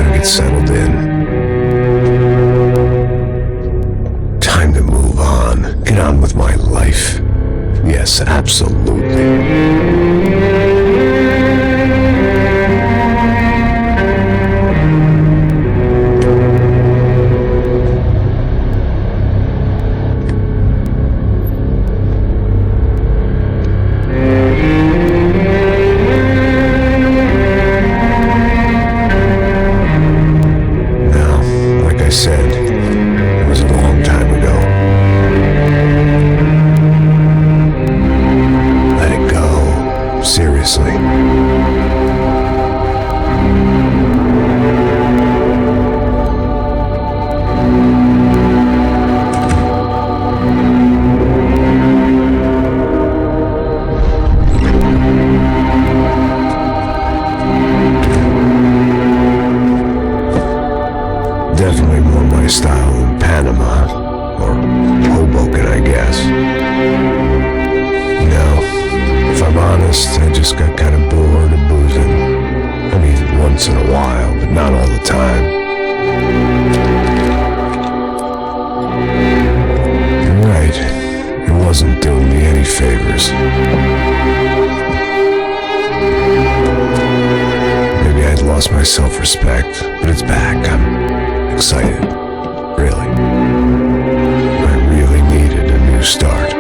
gotta get settled in. Time to move on. Get on with my life. Yes, absolutely. Definitely more my style than Panama, or Hoboken, I guess. You know, if I'm honest, I just got kind of bored of boozing. I mean, once in a while, but not all the time. You're right, it wasn't doing me any favors. Maybe I'd lost my self-respect, but it's back. I'm excited, really. I really needed a new start. I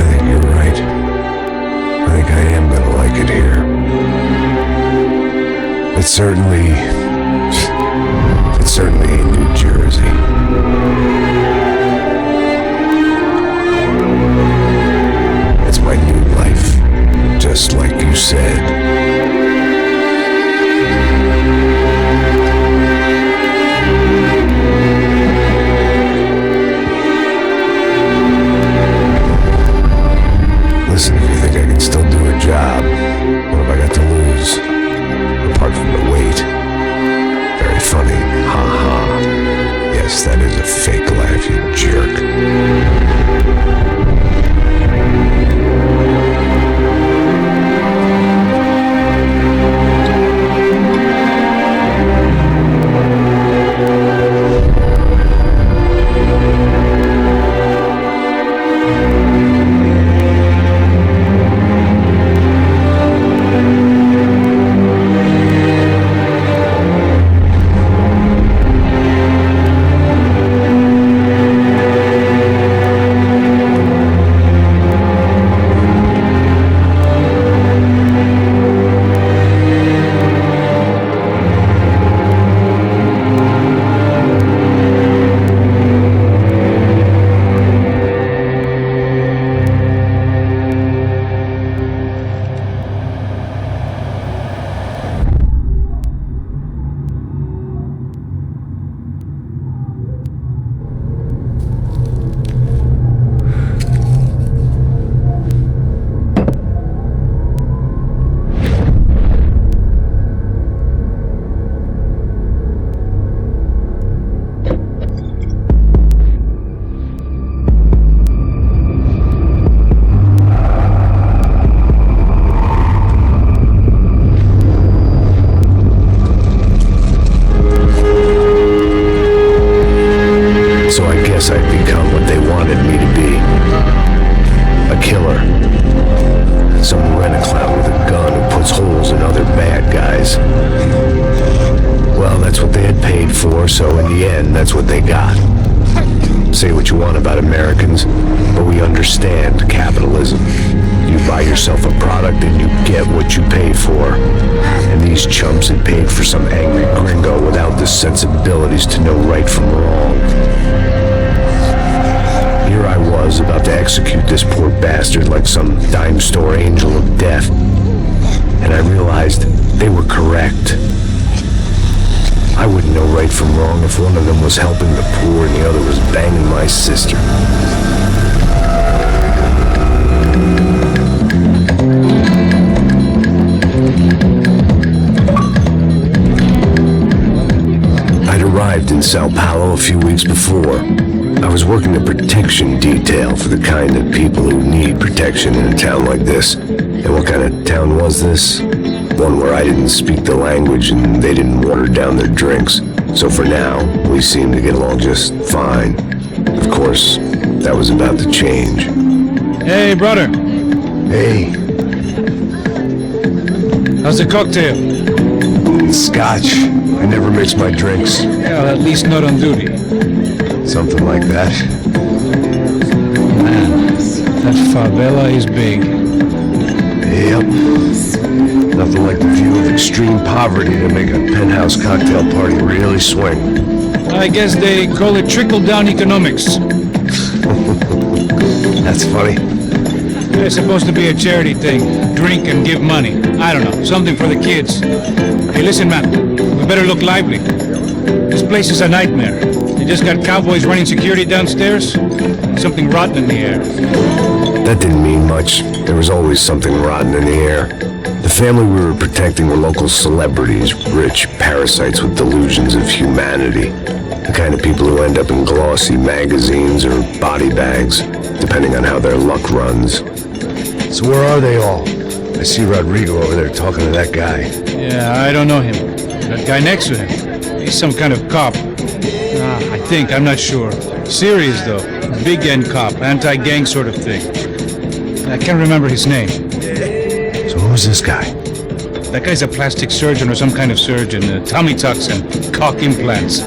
think you're right. I think I am gonna like it here. It's certainly ain't New Jersey. It's my new life. Just like you said. Listen, if you think I can still do a job, what have I got to lose? Apart from the weight. Very funny. Ha ha. Yes, that is a fake laugh, you jerk. I'd become what they wanted me to be. A killer. Some rent-a-clown with a gun who puts holes in other bad guys. Well, that's what they had paid for, so in the end, that's what they got. Say what you want about Americans, but we understand capitalism. You buy yourself a product and you get what you pay for. And these chumps had paid for some angry gringo without the sensibilities to know right from wrong. Here I was, about to execute this poor bastard like some dime store angel of death. And I realized they were correct. I wouldn't know right from wrong if one of them was helping the poor and the other was banging my sister. I'd arrived in Sao Paulo a few weeks before. I was working a protection detail for the kind of people who need protection in a town like this. And what kind of town was this? One where I didn't speak the language and they didn't water down their drinks. So for now, we seemed to get along just fine. Of course, that was about to change. Hey, brother. Hey. How's the cocktail? Scotch. I never mix my drinks. Well, at least not on duty. Something like that. Man, that favela is big. Yep. Nothing like the view of extreme poverty to make a penthouse cocktail party really swing. I guess they call it trickle-down economics. That's funny. It's supposed to be a charity thing. Drink and give money. I don't know, something for the kids. Hey, listen, man. We better look lively. This place is a nightmare. They just got cowboys running security downstairs. Something rotten in the air. That didn't mean much. There was always something rotten in the air. The family we were protecting were local celebrities, rich parasites with delusions of humanity. The kind of people who end up in glossy magazines or body bags, depending on how their luck runs. So where are they all? I see Rodrigo over there talking to that guy. Yeah, I don't know him. That guy next to him. He's some kind of cop. I think, I'm not sure. Serious though. Big end cop, anti-gang sort of thing. I can't remember his name. So who's this guy? That guy's a plastic surgeon or some kind of surgeon. Tummy tucks and cock implants.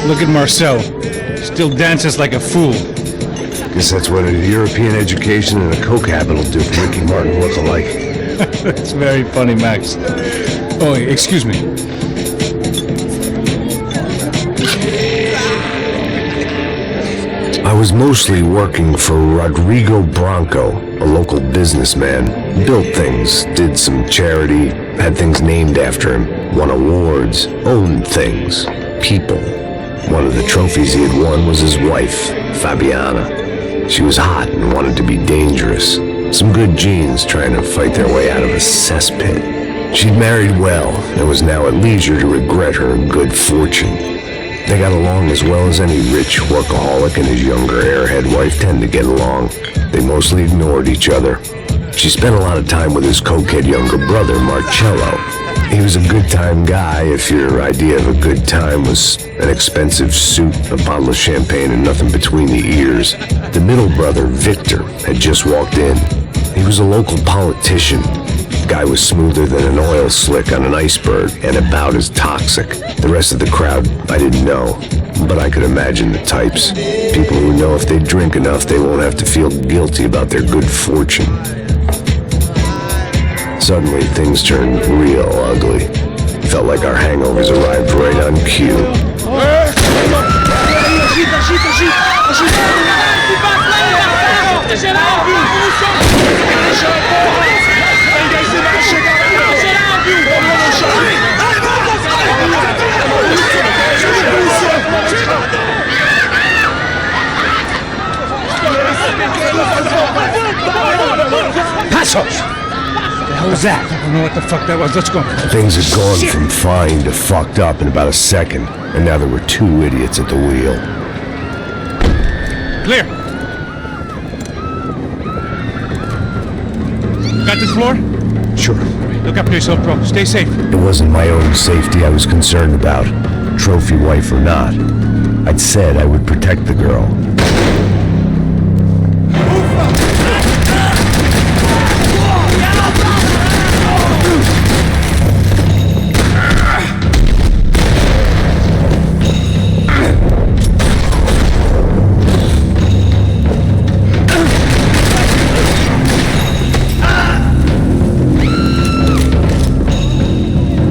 Look at Marcel. Still dances like a fool. Guess that's what a European education and a coke habit will do to Ricky Martin look alike. It's very funny, Max. Oh, excuse me. I was mostly working for Rodrigo Branco, a local businessman. Built things, did some charity, had things named after him, won awards, owned things, people. One of the trophies he had won was his wife, Fabiana. She was hot and wanted to be dangerous. Some good genes trying to fight their way out of a cesspit. She'd married well and was now at leisure to regret her good fortune. They got along as well as any rich workaholic and his younger airhead wife tend to get along. They mostly ignored each other. She spent a lot of time with his cokehead younger brother, Marcello. He was a good-time guy if your idea of a good time was an expensive suit, a bottle of champagne, and nothing between the ears. The middle brother, Victor, had just walked in. He was a local politician. Guy was smoother than an oil slick on an iceberg and about as toxic. The rest of the crowd, I didn't know, but I could imagine the types. People who know if they drink enough, they won't have to feel guilty about their good fortune. Suddenly, things turned real ugly. Felt like our hangovers arrived right on cue. Passos! What the hell was that? I don't know what the fuck that was. Let's go. Things had gone from fine to fucked up in about a second, and now there were two idiots at the wheel. Clear. Got this floor? Sure. Look after yourself, bro. Stay safe. It wasn't my own safety I was concerned about, trophy wife or not. I'd said I would protect the girl.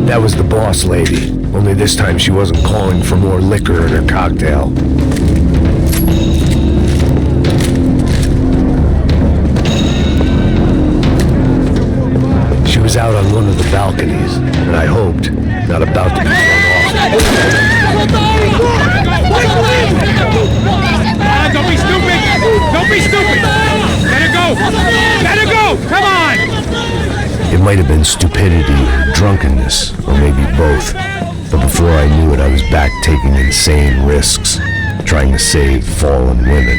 That was the boss lady, only this time she wasn't calling for more liquor in her cocktail. She was out on one of the balconies, and I hoped, not about to be thrown off. Don't be stupid! Don't be stupid! Let her go! Let her go! Come on! It might have been stupidity or drunkenness, or maybe both. But before I knew it, I was back taking insane risks. trying to save fallen women.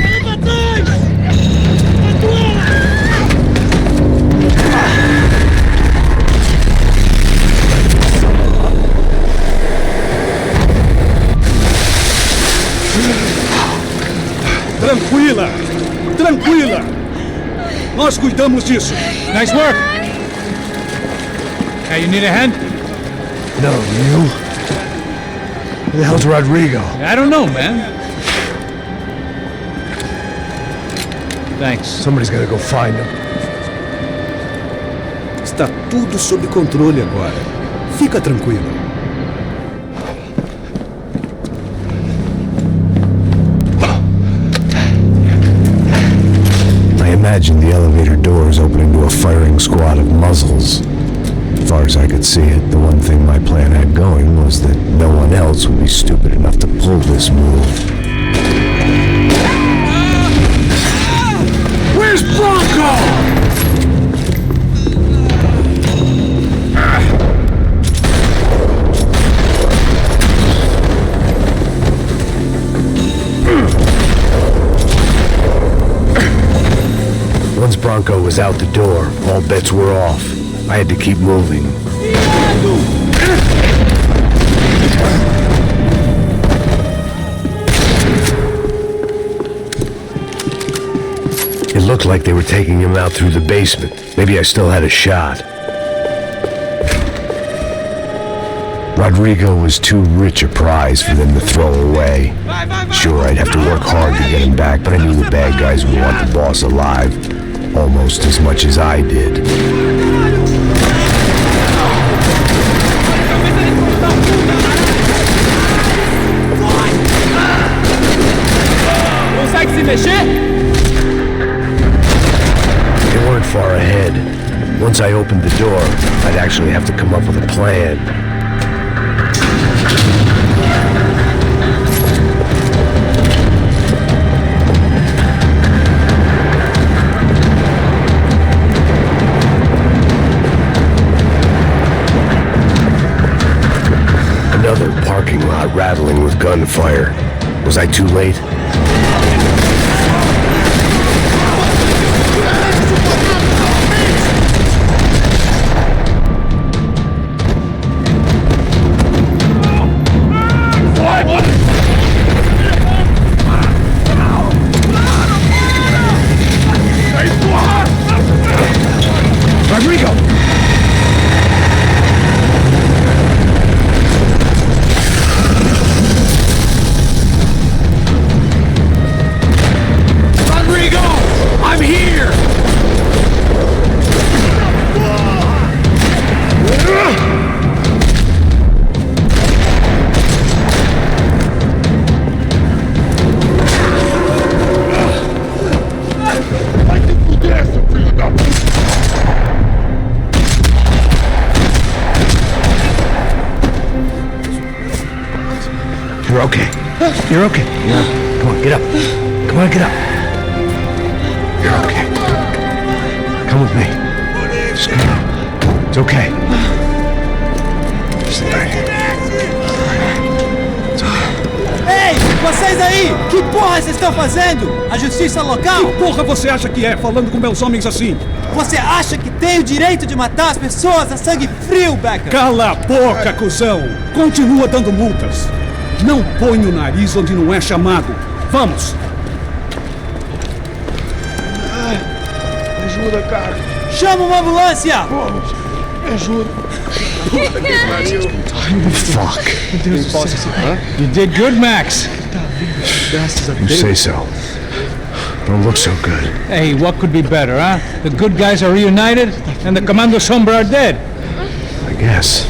Tranquila! Tranquila! Nós cuidamos disso. Nice work. Hey, you need a hand? No, you? Who the hell's Rodrigo? I don't know, man. Thanks. Somebody's gotta go find him. Está tudo sob controle agora. Fica tranquilo. I imagined the elevator doors opening to a firing squad of muzzles. As far as I could see it, the one thing my plan had going was that no one else would be stupid enough to pull this move. Where's Bronco? Once Bronco was out the door, all bets were off. I had to keep moving. It looked like they were taking him out through the basement. Maybe I still had a shot. Rodrigo was too rich a prize for them to throw away. Sure, I'd have to work hard to get him back, but I knew the bad guys would want the boss alive. Almost as much as I did. Consegue se mexer? They weren't far ahead. Once I opened the door, I'd actually have to come up with a plan. Another parking lot rattling with gunfire. Was I too late? Rodrigo! I'm here! Vai te fuder, seu filho da puta! You're okay. You're okay. Yeah. Come on, get up. Come on, get up. You're okay. Come with me. Just come on. It's okay. Stay right here. It's okay. Ei, vocês aí! Que porra vocês estão fazendo? A justiça local? Que porra você acha que é, falando com meus homens assim? Você acha que tem o direito de matar as pessoas a sangue frio, Becker? Cala a boca, cuzão! Continua dando multas. Não põe o nariz onde não é chamado. Vamos! Ajuda, cara. Chama uma ambulância! Me ajuda. Puta que pariu. Fuck. You did good, Max. You say so. Don't look so good. Hey, what could be better, huh? The good guys are reunited, and the Commando Sombra are dead. I guess.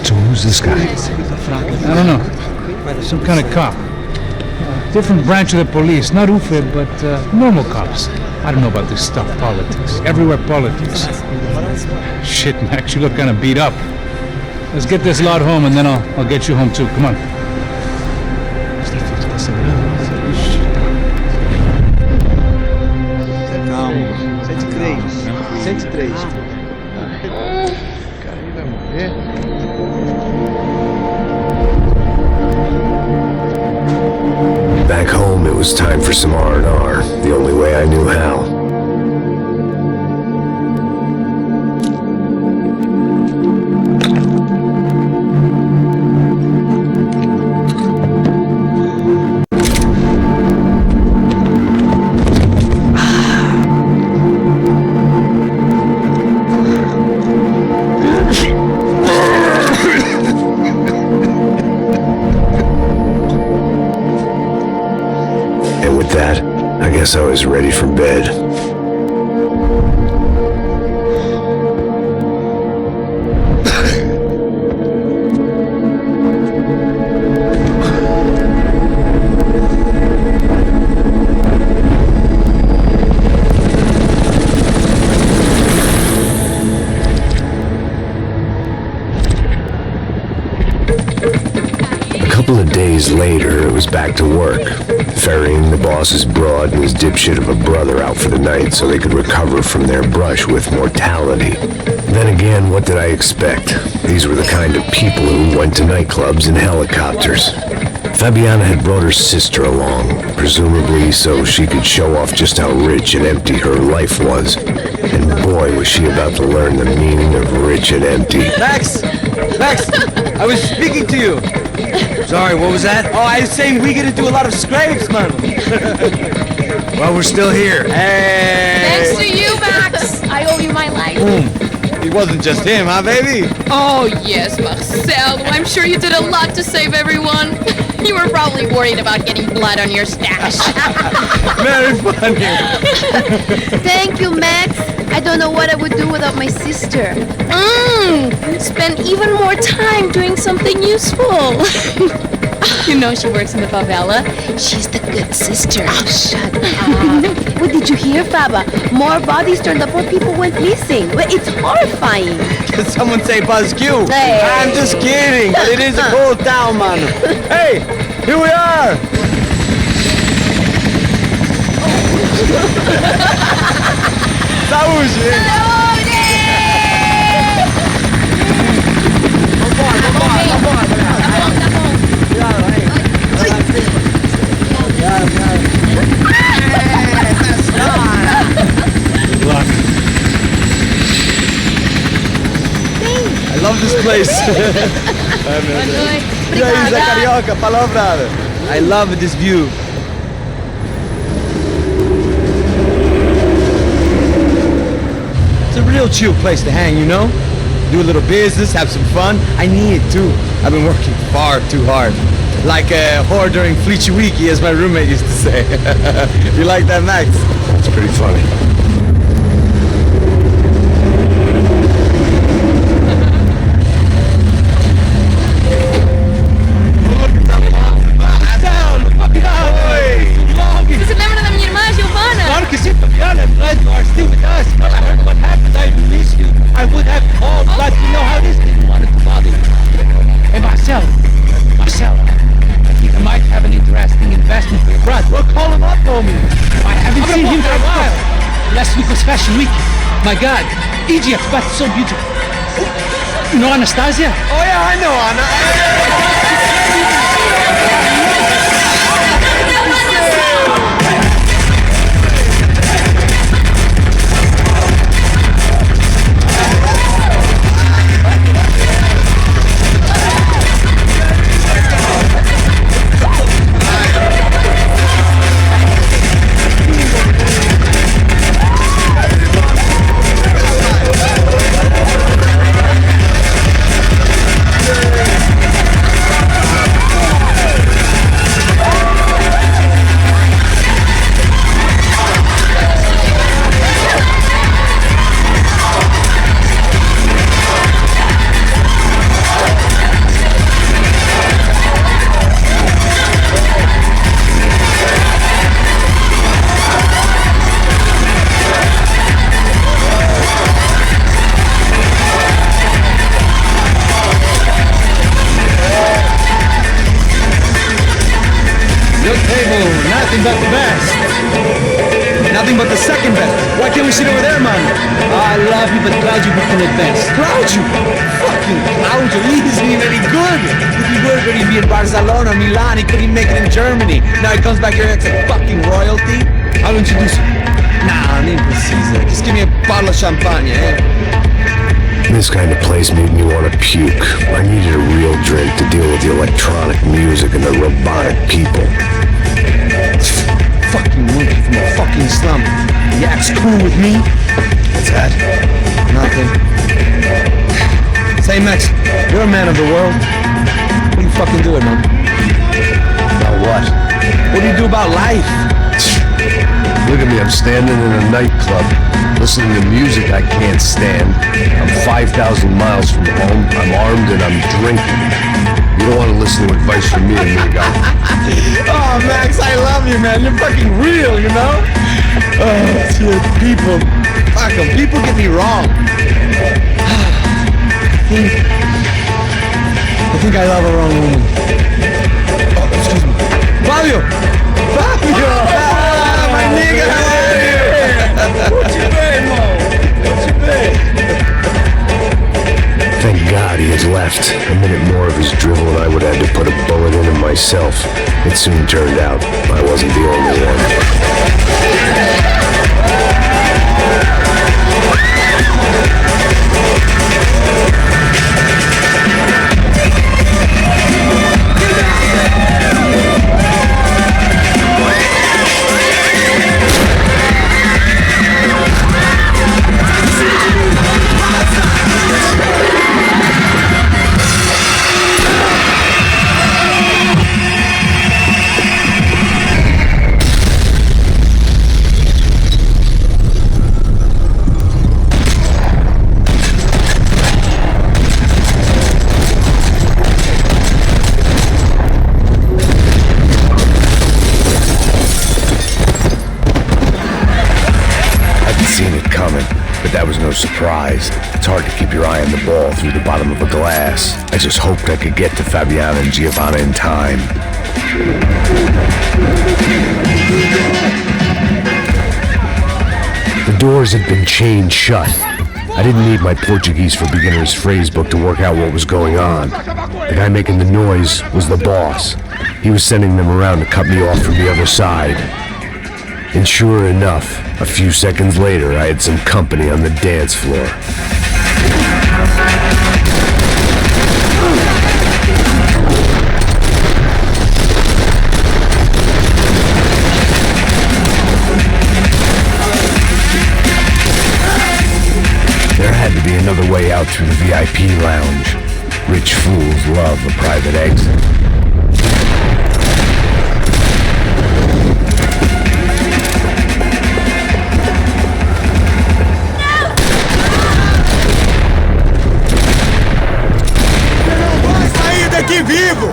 So who's this guy? I don't know. Some kind of cop. Different branch of the police. Not UFE, but normal cops. I don't know about this stuff, politics. Everywhere politics. Shit, Max, you look kind of beat up. Let's get this lot home, and then I'll get you home too. Come on. Calma. 103. 103. Cara, ele vai morrer. was time for some R&R, the only way I knew how. I guess I was ready for bed. A couple of days later, it was back to work, ferrying the boss's broad and his dipshit of a brother out for the night so they could recover from their brush with mortality. Then again, what did I expect? These were the kind of people who went to nightclubs in helicopters. Fabiana had brought her sister along, presumably so she could show off just how rich and empty her life was. And boy, was she about to learn the meaning of rich and empty. Max! Max! I was speaking to you! Sorry, what was that? Oh, I was saying we gotta do a lot of scrapes, man! Well, we're still here. Hey! Thanks to you, Max! I owe you my life. It wasn't just him, huh, baby? Oh, yes, Marcel. I'm sure you did a lot to save everyone. You were probably worried about getting blood on your stash. Very funny. Thank you, Max. I don't know what I would do without my sister. Spend even more time doing something useful. You know she works in the favela. She's the good sister. Oh, shut up. What did you hear, Faba? More bodies turned up where people went missing. It's horrifying. Did someone say Buzz Q? Hey. I'm just kidding, but it is a cool town, man. Hey, here we are. Saúde! Good luck. I love this place. E aí, Zé Carioca, palavra. I love this view. It's a real chill place to hang, you know? Do a little business, have some fun. I need it too. I've been working far too hard. Like a whore during Fleechy Weeky, as my roommate used to say. You like that, Max? It's pretty funny. Você lembra da minha irmã, Giovanna? Claro que sim, Fabiana. Glad you are still with us. Well, I heard what happened. I released you. I would have called, but you know how this didn't want to bother you. Hey, Marcel, I think I might have an interesting investment for your brother. Well, call him up for me. I haven't seen him for a while. Last week was Fashion Week. My God, Egypt, but so beautiful. You know Anastasia? Oh yeah, I know Anna. but Claudio can advance. Claudio? Fucking Claudio, he isn't even any good. If he were going to be in Barcelona, Milan, he couldn't make it in Germany. Now he comes back here and acts like fucking royalty. I'll introduce you. Nah, I'm imprecise. Just give me a bottle of champagne, eh? This kind of place made me want to puke. I needed a real drink to deal with the electronic music and the robotic people. Fucking monkey from a fucking slum. He acts cool with me. What's that? Nothing. Say, Max, you're a man of the world. What are you fucking doing, man? About what? What do you do about life? Look at me, I'm standing in a nightclub, listening to music I can't stand. I'm 5,000 miles from home, I'm armed, and I'm drinking. You don't want to listen to advice from me, amigo. Oh, Max, I love you, man. You're fucking real, you know? Oh, shit, people. Fuck 'em. People get me wrong. I think I love a wrong woman. Oh, excuse me. Fabio! Fabio! Ah, my nigga, how are you? What you been, Mo? What you been? Thank God he had left. A minute more of his drivel and I would have had to put a bullet in him myself. It soon turned out I wasn't the only one. Surprise. It's hard to keep your eye on the ball through the bottom of a glass. I just hoped I could get to Fabiana and Giovanna in time. The doors had been chained shut. I didn't need my Portuguese for Beginners phrase book to work out what was going on. The guy making the noise was the boss. He was sending them around to cut me off from the other side. And sure enough, a few seconds later, I had some company on the dance floor. There had to be another way out through the VIP lounge. Rich fools love a private exit. Vivo!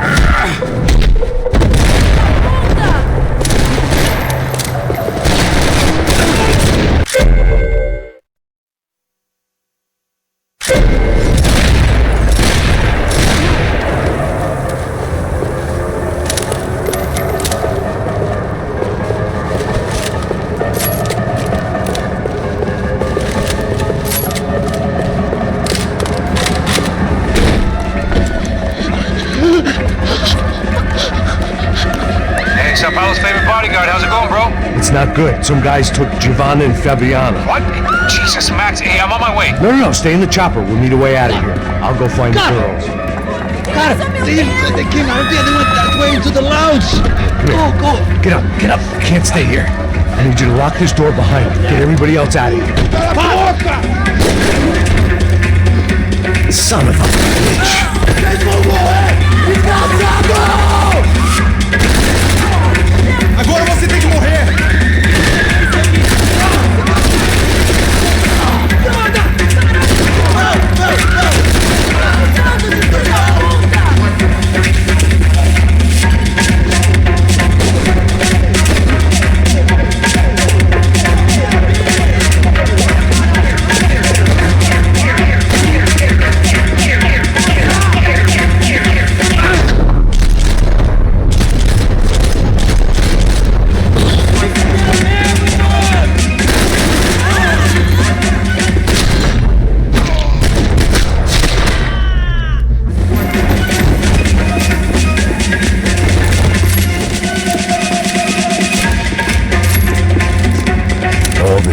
It's not good. Some guys took Giovanna and Fabiana. What? Jesus, Max. Hey, I'm on my way. No, stay in the chopper. We'll meet a way out of here. I'll go find the girls. Got it. They came out there. They went that way into the lounge. Go. Get up. I can't stay here. I need you to lock this door behind you. Get everybody else out of here. Son of a bitch. Agora você tem que morrer!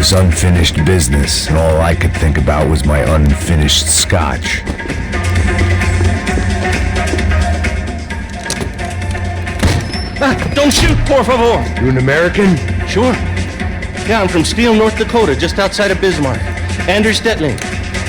this unfinished business, and all I could think about was my unfinished scotch. Don't shoot, por favor. You an American? Sure. Yeah, I'm from Steele, North Dakota, just outside of Bismarck. Andrew Stetling.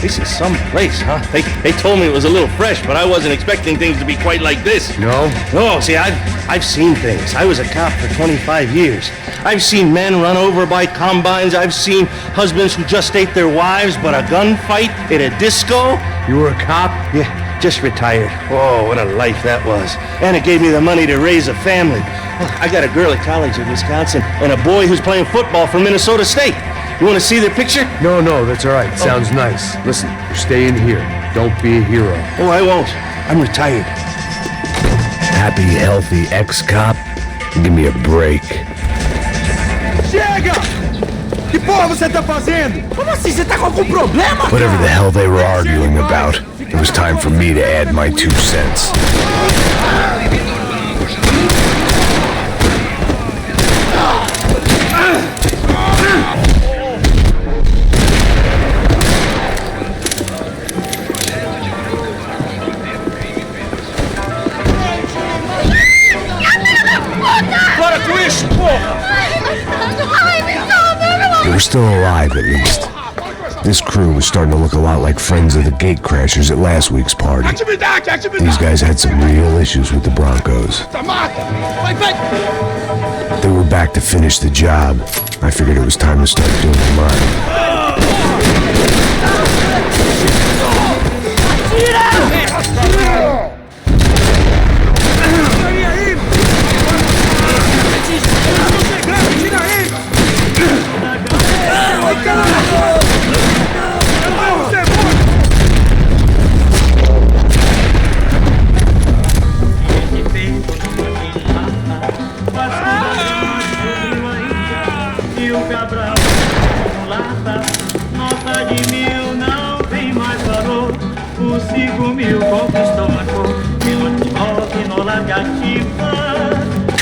This is some place, huh? They told me it was a little fresh, but I wasn't expecting things to be quite like this. No? No, see, I've seen things. I was a cop for 25 years. I've seen men run over by combines. I've seen husbands who just ate their wives, but a gunfight at a disco. You were a cop? Yeah, just retired. Oh, what a life that was. And it gave me the money to raise a family. I got a girl at college in Wisconsin and a boy who's playing football for Minnesota State. You want to see their picture? No, that's all right. Sounds nice. Listen, you're staying here. Don't be a hero. Oh, I won't. I'm retired. Happy, healthy ex-cop? Give me a break. Chega! Que porra você tá fazendo? Como assim? Você tá com algum problema? Whatever the hell they were arguing about, it was time for me to add my 2 cents. They were still alive, at least. This crew was starting to look a lot like friends of the gatecrashers at last week's party. These guys had some real issues with the Broncos. They were back to finish the job. I figured it was time to start doing mine.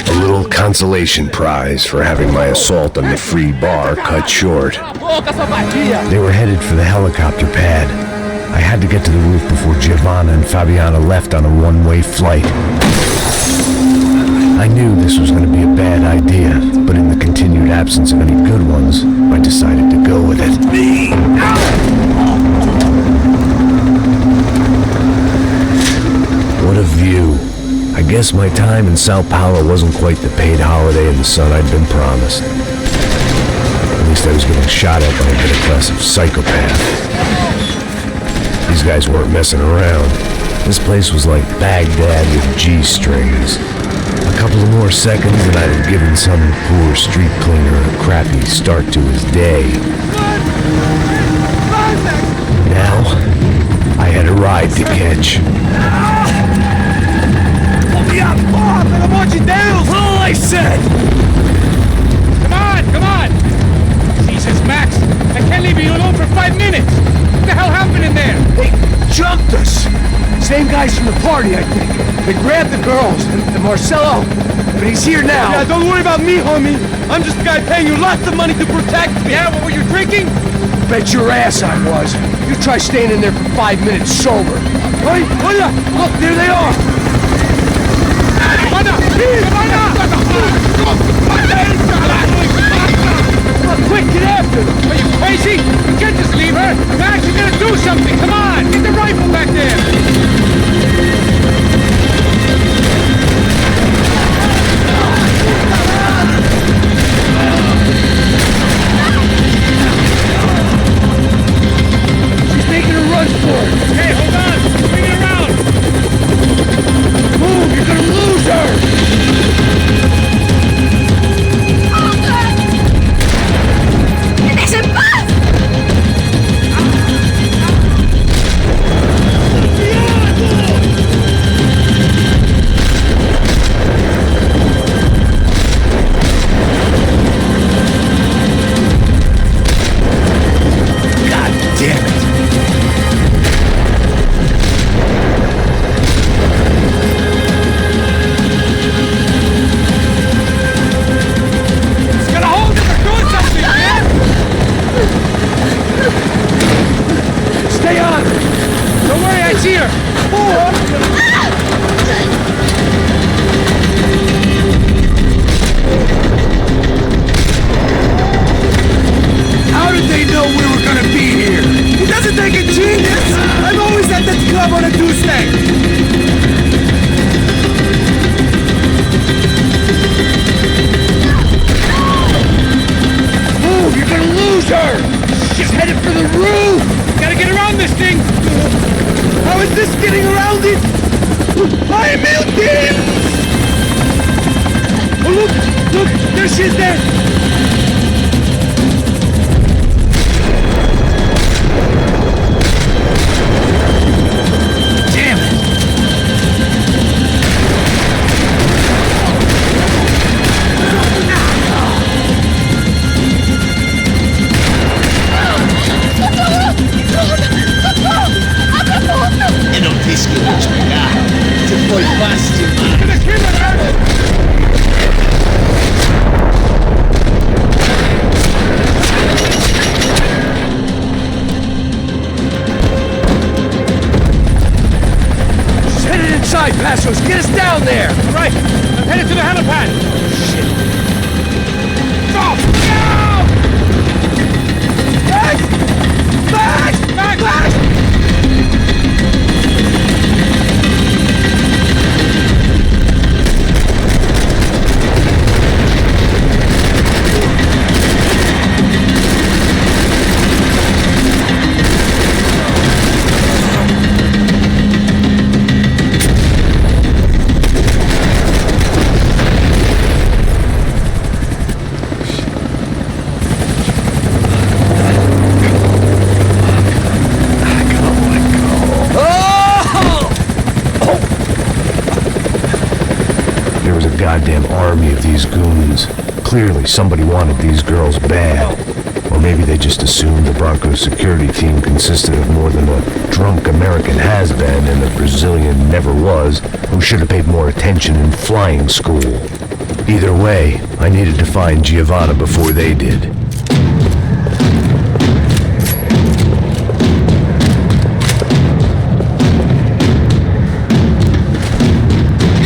A little consolation prize for having my assault on the free bar cut short. They were headed for the helicopter pad. I had to get to the roof before Giovanna and Fabiana left on a one-way flight. I knew this was going to be a bad idea, but in the continued absence of any good ones, I decided to go with it. What a view. I guess my time in Sao Paulo wasn't quite the paid holiday in the sun I'd been promised. At least I was getting shot at by a middle-class psychopath. These guys weren't messing around. This place was like Baghdad with G-strings. A couple of more seconds and I'd have given some poor street cleaner a crappy start to his day. Now, I had a ride to catch. Pelo amor de Deus! All I said! Come on! Jesus, Max, I can't leave you alone for 5 minutes. What the hell happened in there? They jumped us! Same guys from the party, I think. They grabbed the girls, and Marcelo, but he's here now. Yeah, don't worry about me, homie. I'm just a guy paying you lots of money to protect me. Yeah, what were you drinking? Bet your ass I was. You try staying in there for 5 minutes sober. Hey, look, there they are. Quick, get after them! Are you crazy? You can't just leave her! Max, you gotta do something! Come on! Get the rifle back there! She's making a run for it. Hey, hold on! Bring it around! Move, you're gonna lose her! ¡Que se paz! wanna do, stay. Move, you're gonna lose her! She's headed for the roof! Gotta get around this thing! How is this getting around it? I'm melting! Oh, look, there she is there! Damn it! E non fischi di spiegare. Se poi basti, She's headed inside, Passos! Get us down there! Right, I'm headed to the helipad! Stop! No! Back! Back! Back! Back! There was a goddamn army of these goons. Clearly, somebody wanted these girls bad. Or maybe they just assumed the Broncos security team consisted of more than a drunk American has-been and a Brazilian never was, who should have paid more attention in flying school. Either way, I needed to find Giovanna before they did.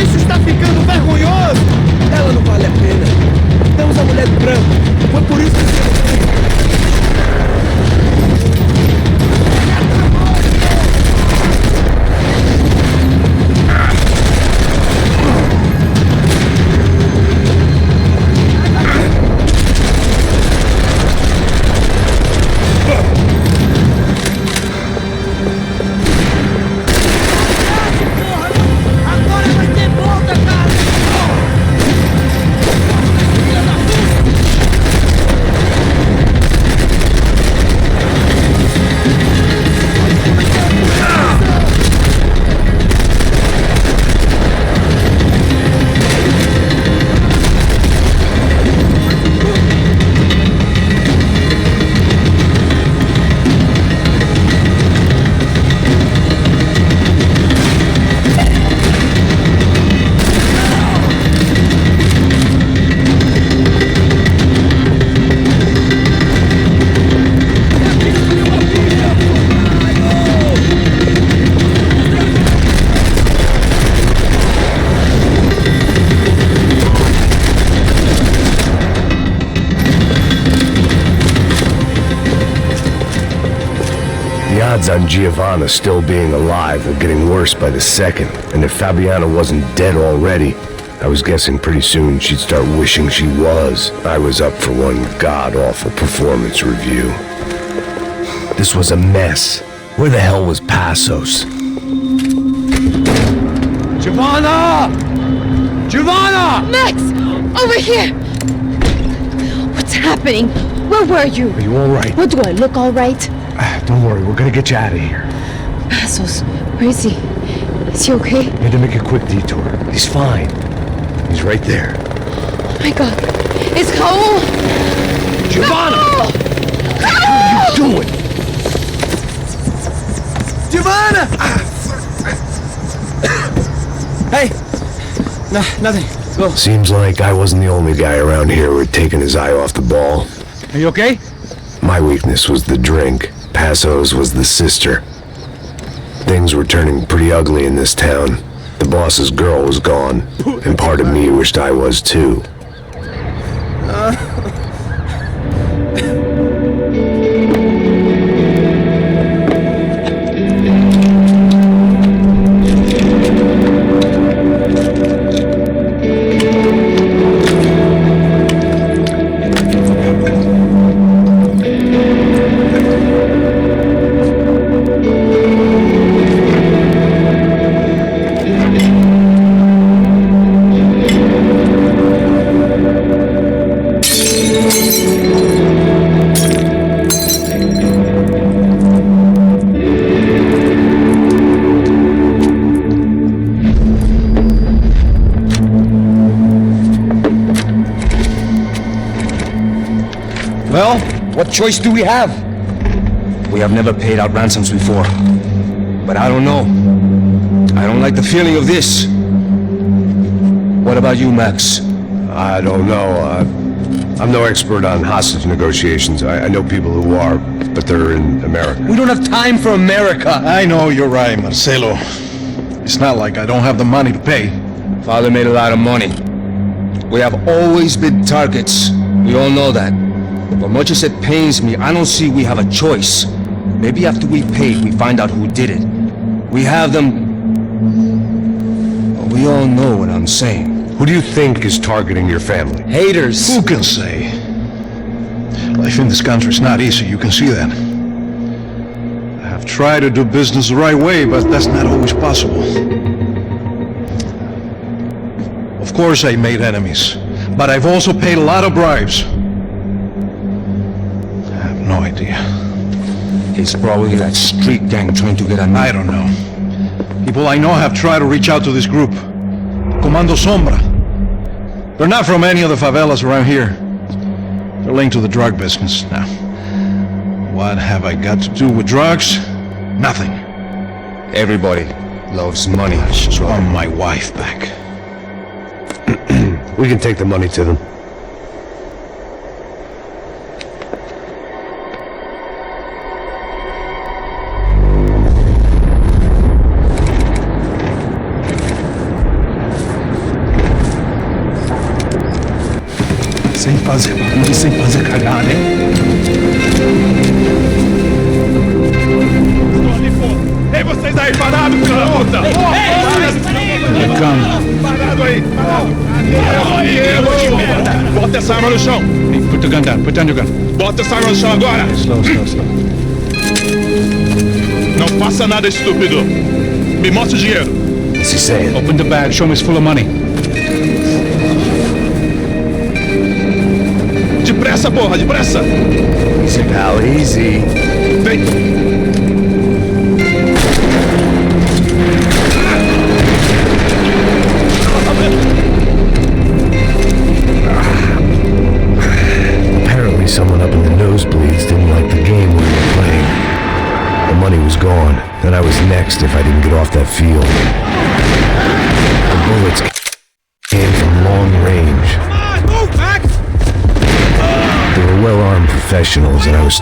Isso está ficando vergonhoso! Ela não vale a pena. Temos a mulher de branco. Foi por isso que... The odds on Giovanna still being alive were getting worse by the second, and if Fabiana wasn't dead already, I was guessing pretty soon she'd start wishing she was. I was up for one god-awful performance review. This was a mess. Where the hell was Passos? Giovanna! Giovanna! Max! Over here! What's happening? Where were you? Are you all right? What, do I look all right? Don't worry, we're gonna get you out of here. Passos, where is he? Is he okay? We had to make a quick detour. He's fine. He's right there. Oh my god. It's Raul! Giovanna! Raul! What are you doing? Giovanna! Hey! No, nothing. Go. Seems like I wasn't the only guy around here who had taken his eye off the ball. Are you okay? My weakness was the drink. Passos was the sister. Things were turning pretty ugly in this town. The boss's girl was gone, and part of me wished I was too. What choice do we have? We have never paid out ransoms before. But I don't know. I don't like the feeling of this. What about you, Max? I don't know. I'm no expert on hostage negotiations. I know people who are, but they're in America. We don't have time for America. I know you're right, Marcelo. It's not like I don't have the money to pay. Father made a lot of money. We have always been targets. We all know that. But much as it pains me, I don't see we have a choice. Maybe after we paid, we find out who did it. We have them... But we all know what I'm saying. Who do you think is targeting your family? Haters. Who can say? Life in this country is not easy, you can see that. I have tried to do business the right way, but that's not always possible. Of course I made enemies, but I've also paid a lot of bribes. I have no idea. It's probably that street gang trying to get at me. I don't know. People I know have tried to reach out to this group. Comando Sombra. They're not from any of the favelas around here. They're linked to the drug business. Now, what have I got to do with drugs? Nothing. Everybody loves money. I just want my wife back. We can take the money to them. Sem fazer barulho, sem fazer cagada, hein? Estou ali, pô! Ei, vocês aí, parado, filho da puta! Ei, parado aí! Parado aí! Bota essa arma no chão! Put the gun down. Put down your gun. Bota essa arma no chão agora! Slow. Não faça nada, estúpido! Me mostre o dinheiro! What's he saying? Open the bag. Show me it's full of money. Depressa, porra, depressa! Easy, pal, easy. Vem! Apparently someone up in the nosebleeds didn't like the game we were playing. The money was gone, and I was next if I didn't get off that field. The bullets came from long range. Move, Max! They were well-armed professionals, and I was